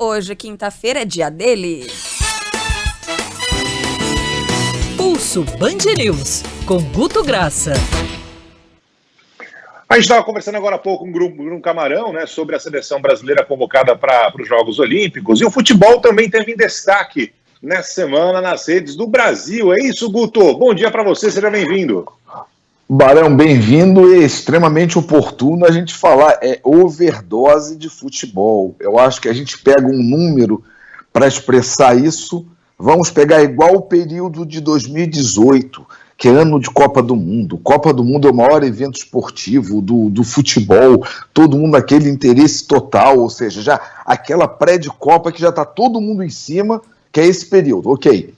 Hoje, quinta-feira, é dia dele. Pulso Band News, com Guto Graça. A gente estava conversando agora há pouco com o Bruno Camarão, né, sobre a seleção brasileira convocada para os Jogos Olímpicos. E o futebol também teve em destaque nessa semana nas redes do Brasil. É isso, Guto? Bom dia para você, seja bem-vindo. Barão, bem-vindo. É extremamente oportuno a gente falar, overdose de futebol. Eu acho que a gente pega um número para expressar isso. Vamos pegar igual o período de 2018, que é ano de Copa do Mundo. Copa do Mundo é o maior evento esportivo do futebol, todo mundo aquele interesse total, ou seja, já aquela pré de Copa que já está todo mundo em cima, que é esse período. Ok.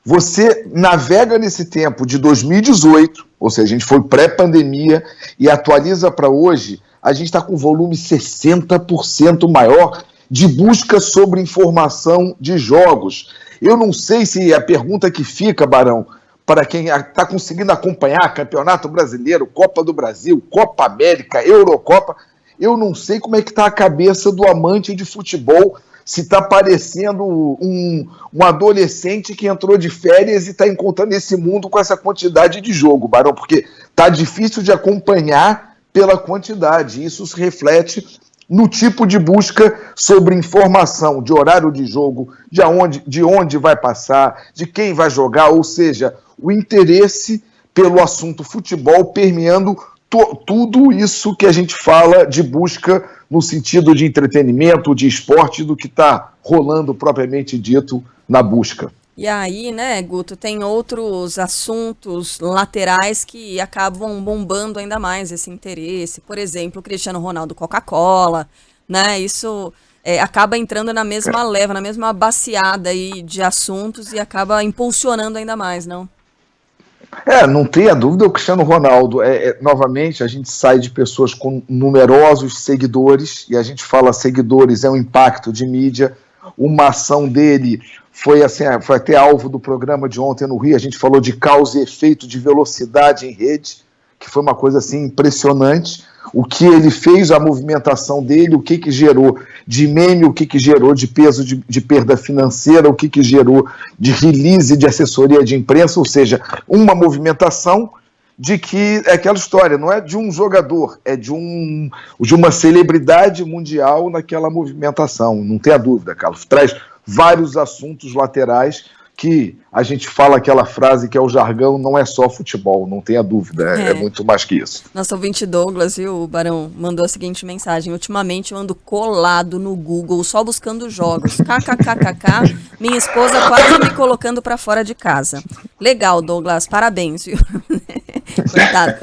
Você navega nesse tempo de 2018, ou seja, a gente foi pré-pandemia, e atualiza para hoje, a gente está com volume 60% maior de busca sobre informação de jogos. Eu não sei se a pergunta que fica, Barão, para quem está conseguindo acompanhar Campeonato Brasileiro, Copa do Brasil, Copa América, Eurocopa, eu não sei como é que está a cabeça do amante de futebol, se está parecendo um adolescente que entrou de férias e está encontrando esse mundo com essa quantidade de jogo, Barão, porque está difícil de acompanhar pela quantidade. Isso se reflete no tipo de busca sobre informação, de horário de jogo, de onde vai passar, de quem vai jogar, ou seja, o interesse pelo assunto futebol permeando tudo isso que a gente fala de busca no sentido de entretenimento, de esporte, do que está rolando propriamente dito na busca. E aí, né, Guto, tem outros assuntos laterais que acabam bombando ainda mais esse interesse. Por exemplo, o Cristiano Ronaldo Coca-Cola, né, isso acaba entrando na mesma leva, na mesma baciada aí de assuntos e acaba impulsionando ainda mais, não? Não tenha dúvida, o Cristiano Ronaldo, novamente, a gente sai de pessoas com numerosos seguidores, e a gente fala seguidores, é um impacto de mídia, uma ação dele foi até alvo do programa de ontem no Rio, a gente falou de causa e efeito de velocidade em rede, que foi uma coisa assim impressionante, o que ele fez, a movimentação dele, o que gerou de meme, o que gerou de peso de perda financeira, o que gerou de release de assessoria de imprensa, ou seja, uma movimentação de que é aquela história, não é de um jogador, é de uma celebridade mundial naquela movimentação, não tenha dúvida, Carlos, traz vários assuntos laterais que a gente fala aquela frase que é o jargão, não é só futebol, não tenha dúvida, é muito mais que isso. Nosso ouvinte Douglas, viu, Barão, mandou a seguinte mensagem: ultimamente eu ando colado no Google, só buscando jogos, kkkk, minha esposa quase me colocando pra fora de casa. Legal, Douglas, parabéns, viu? Coitado.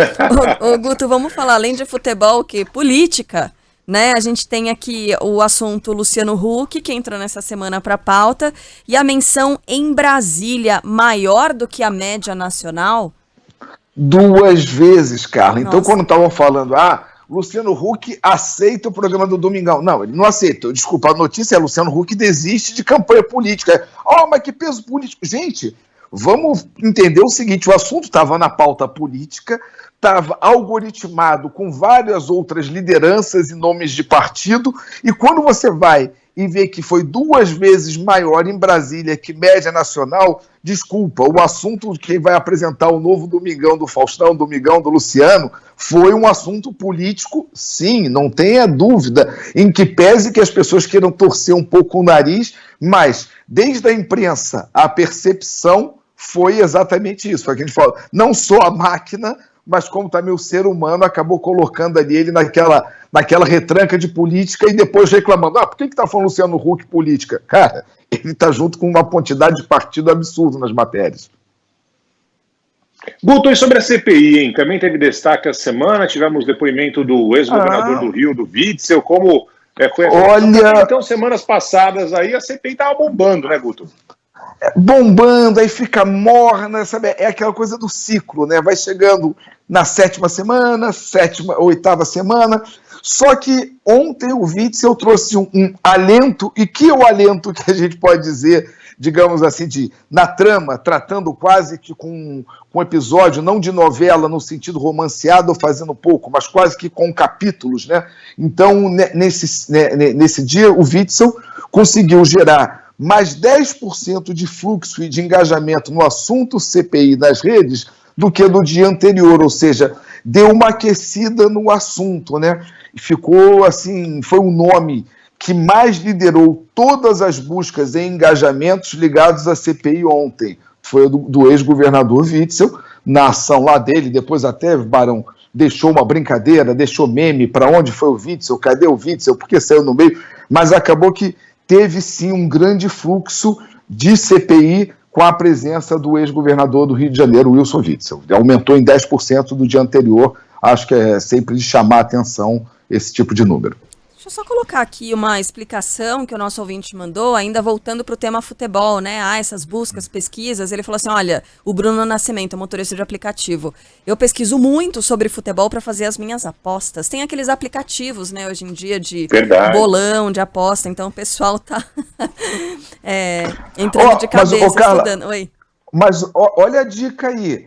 Ô, Guto, vamos falar, além de futebol, que política, né? A gente tem aqui o assunto Luciano Huck, que entrou nessa semana para a pauta, e a menção em Brasília maior do que a média nacional? 2 vezes, Carla. Então, quando estavam falando, Luciano Huck aceita o programa do Domingão. Não, ele não aceita. Desculpa, a notícia é Luciano Huck desiste de campanha política. Mas que peso político. Gente, vamos entender o seguinte, o assunto estava na pauta política, estava algoritmado com várias outras lideranças e nomes de partido, e quando você vai e vê que foi 2 vezes maior em Brasília que média nacional, desculpa, o assunto de quem vai apresentar o novo Domingão do Faustão, Domingão do Luciano, foi um assunto político, sim, não tenha dúvida, em que pese que as pessoas queiram torcer um pouco o nariz, mas desde a imprensa a percepção foi exatamente isso, foi o que a gente falou, não só a máquina, mas como também o ser humano acabou colocando ali ele naquela retranca de política e depois reclamando, por que está falando Luciano Huck política? Cara, ele está junto com uma quantidade de partido absurdo nas matérias. Guto, e sobre a CPI, hein? Também teve destaque essa semana, tivemos depoimento do ex-governador do Rio, do Witzel, como foi a Olha... Então, semanas passadas aí, a CPI estava bombando, né, Guto? Bombando, aí fica morna, sabe? É aquela coisa do ciclo, né? Vai chegando na 7ª semana, 8ª semana, Só que ontem o Witzel trouxe um alento, e que é o alento que a gente pode dizer, digamos assim, na trama, tratando quase que com um episódio, não de novela no sentido romanceado ou fazendo pouco, mas quase que com capítulos, né? Então, nesse dia, o Witzel conseguiu gerar mais 10% de fluxo e de engajamento no assunto CPI nas redes do que do dia anterior, ou seja, deu uma aquecida no assunto, né? Ficou assim, foi um nome que mais liderou todas as buscas em engajamentos ligados à CPI ontem. Foi o do ex-governador Witzel, na ação lá dele, depois até, Barão, deixou uma brincadeira, deixou meme, para onde foi o Witzel, cadê o Witzel, porque saiu no meio, mas acabou que teve sim um grande fluxo de CPI com a presença do ex-governador do Rio de Janeiro, Wilson Witzel. Aumentou em 10% do dia anterior, acho que é sempre de chamar a atenção esse tipo de número. Deixa eu só colocar aqui uma explicação que o nosso ouvinte mandou, ainda voltando para o tema futebol, né? Essas buscas, pesquisas. Ele falou assim, olha, o Bruno Nascimento, motorista de aplicativo. Eu pesquiso muito sobre futebol para fazer as minhas apostas. Tem aqueles aplicativos, né, hoje em dia, de bolão, de aposta. Então o pessoal tá entrando de cabeça, Carla, estudando. Oi. Mas olha a dica aí.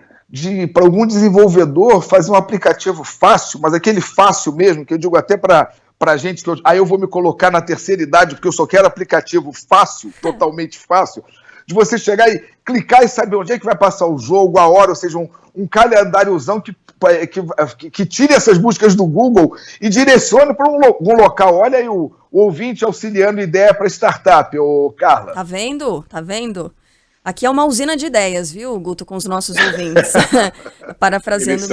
Para algum desenvolvedor fazer um aplicativo fácil, mas aquele fácil mesmo, que eu digo até para gente, aí eu vou me colocar na terceira idade, porque eu só quero aplicativo fácil, totalmente fácil, de você chegar e clicar e saber onde é que vai passar o jogo, a hora, ou seja, um calendáriozão que tire essas buscas do Google e direcione para um local. Olha aí o ouvinte auxiliando ideia para startup, Carla. Tá vendo? Tá vendo? Aqui é uma usina de ideias, viu, Guto, com os nossos ouvintes. Parafraseando,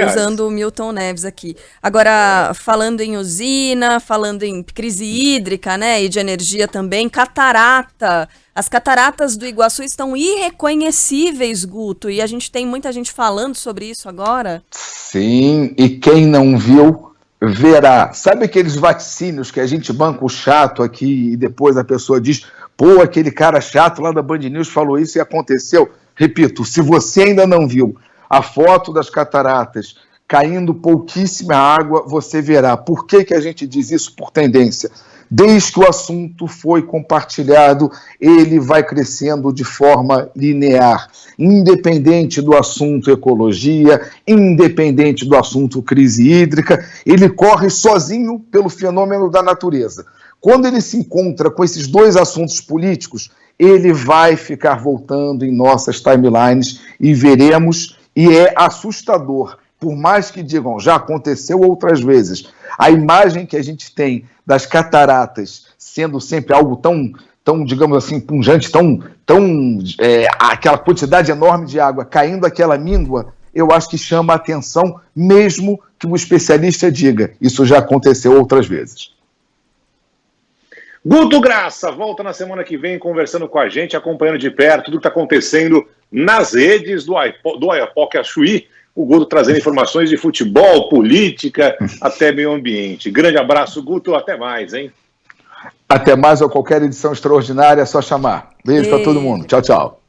usando o Milton Neves aqui. Agora, falando em usina, falando em crise hídrica, né, e de energia também, catarata. As cataratas do Iguaçu estão irreconhecíveis, Guto, e a gente tem muita gente falando sobre isso agora. Sim, e quem não viu, verá. Sabe aqueles vaticínios que a gente banca o chato aqui e depois a pessoa diz... Pô, aquele cara chato lá da Band News falou isso e aconteceu. Repito, se você ainda não viu a foto das cataratas caindo pouquíssima água, você verá. Por que a gente diz isso por tendência? Desde que o assunto foi compartilhado, ele vai crescendo de forma linear. Independente do assunto ecologia, independente do assunto crise hídrica, ele corre sozinho pelo fenômeno da natureza. Quando ele se encontra com esses dois assuntos políticos, ele vai ficar voltando em nossas timelines e veremos, e é assustador, por mais que digam, já aconteceu outras vezes, a imagem que a gente tem das cataratas sendo sempre algo tão digamos assim, punjante, aquela quantidade enorme de água caindo aquela míngua, eu acho que chama a atenção, mesmo que o especialista diga, isso já aconteceu outras vezes. Guto Graça volta na semana que vem conversando com a gente, acompanhando de perto tudo que está acontecendo nas redes do Oiapoque Chuí. O Guto trazendo informações de futebol, política, até meio ambiente. Grande abraço, Guto. Até mais, hein? Até mais, ou qualquer edição extraordinária, é só chamar. Beijo para todo mundo. Tchau, tchau.